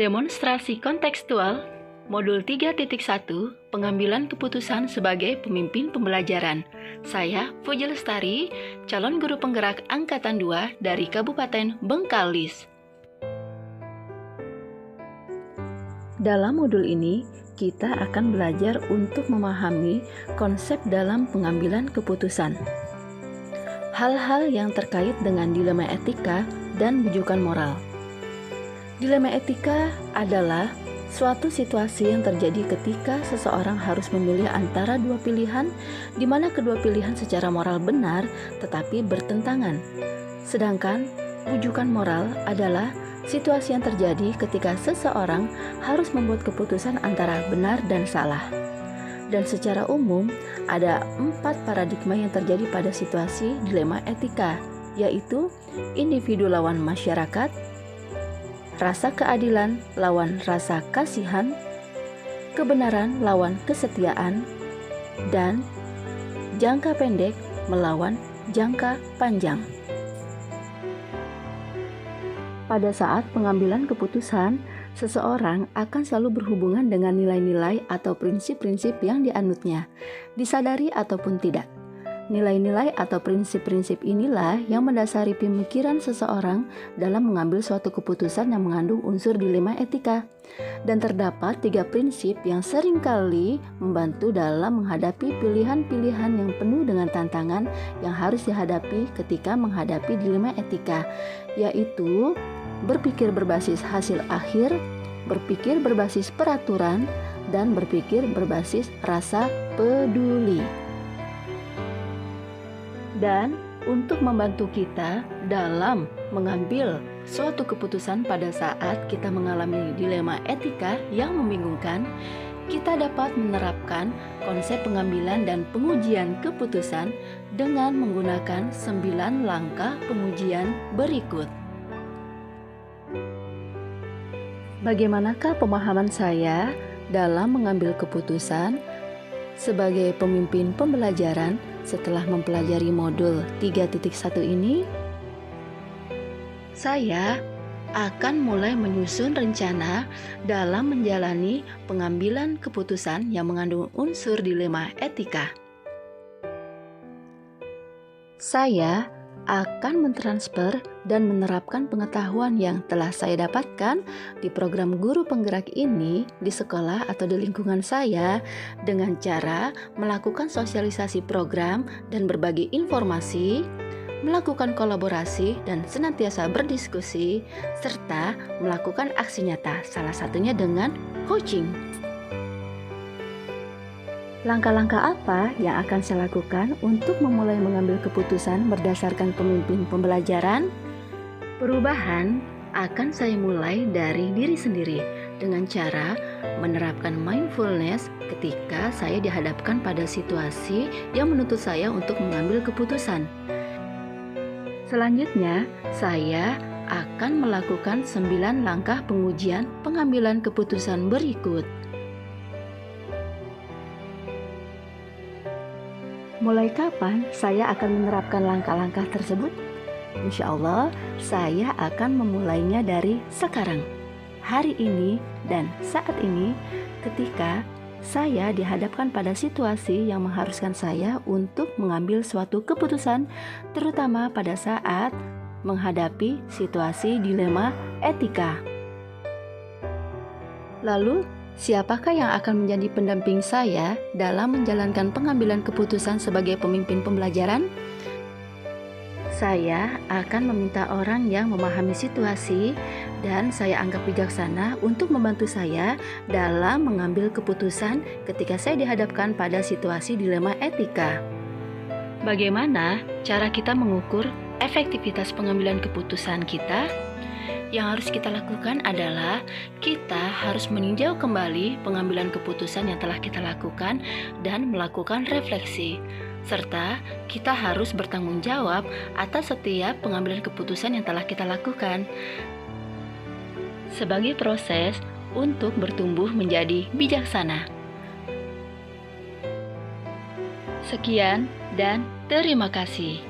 Demonstrasi kontekstual, Modul 3.1, Pengambilan Keputusan sebagai Pemimpin Pembelajaran. Saya, Puji Lestari, calon guru penggerak Angkatan 2 dari Kabupaten Bengkalis. Dalam modul ini, kita akan belajar untuk memahami konsep dalam pengambilan keputusan. Hal-hal yang terkait dengan dilema etika dan bujukan moral. Dilema etika adalah suatu situasi yang terjadi ketika seseorang harus memilih antara dua pilihan, di mana kedua pilihan secara moral benar tetapi bertentangan. Sedangkan bujukan moral adalah situasi yang terjadi ketika seseorang harus membuat keputusan antara benar dan salah. Dan secara umum, ada 4 paradigma yang terjadi pada situasi dilema etika, yaitu individu lawan masyarakat, rasa keadilan lawan rasa kasihan, kebenaran lawan kesetiaan, dan jangka pendek melawan jangka panjang. Pada saat pengambilan keputusan, seseorang akan selalu berhubungan dengan nilai-nilai atau prinsip-prinsip yang dianutnya, disadari ataupun tidak. Nilai-nilai atau prinsip-prinsip inilah yang mendasari pemikiran seseorang dalam mengambil suatu keputusan yang mengandung unsur dilema etika. Dan terdapat 3 prinsip yang seringkali membantu dalam menghadapi pilihan-pilihan yang penuh dengan tantangan yang harus dihadapi ketika menghadapi dilema etika, yaitu berpikir berbasis hasil akhir, berpikir berbasis peraturan, dan berpikir berbasis rasa peduli. Dan untuk membantu kita dalam mengambil suatu keputusan pada saat kita mengalami dilema etika yang membingungkan, kita dapat menerapkan konsep pengambilan dan pengujian keputusan dengan menggunakan 9 langkah pengujian berikut. Bagaimanakah pemahaman saya dalam mengambil keputusan sebagai pemimpin pembelajaran setelah mempelajari modul 3.1 ini? Saya akan mulai menyusun rencana dalam menjalani pengambilan keputusan yang mengandung unsur dilema etika. Saya akan mentransfer dan menerapkan pengetahuan yang telah saya dapatkan di program guru penggerak ini di sekolah atau di lingkungan saya dengan cara melakukan sosialisasi program dan berbagi informasi, melakukan kolaborasi dan senantiasa berdiskusi, serta melakukan aksi nyata, salah satunya dengan coaching. Langkah-langkah apa yang akan saya lakukan untuk memulai mengambil keputusan berdasarkan pemimpin pembelajaran? Perubahan akan saya mulai dari diri sendiri dengan cara menerapkan mindfulness ketika saya dihadapkan pada situasi yang menuntut saya untuk mengambil keputusan. Selanjutnya, saya akan melakukan 9 langkah pengujian pengambilan keputusan berikut. Mulai kapan saya akan menerapkan langkah-langkah tersebut? Insya Allah, saya akan memulainya dari sekarang, hari ini, dan saat ini ketika saya dihadapkan pada situasi yang mengharuskan saya untuk mengambil suatu keputusan, terutama pada saat menghadapi situasi dilema etika. Lalu, siapakah yang akan menjadi pendamping saya dalam menjalankan pengambilan keputusan sebagai pemimpin pembelajaran? Saya akan meminta orang yang memahami situasi dan saya anggap bijaksana untuk membantu saya dalam mengambil keputusan ketika saya dihadapkan pada situasi dilema etika. Bagaimana cara kita mengukur efektivitas pengambilan keputusan kita? Yang harus kita lakukan adalah kita harus meninjau kembali pengambilan keputusan yang telah kita lakukan dan melakukan refleksi. Serta kita harus bertanggung jawab atas setiap pengambilan keputusan yang telah kita lakukan sebagai proses untuk bertumbuh menjadi bijaksana. Sekian dan terima kasih.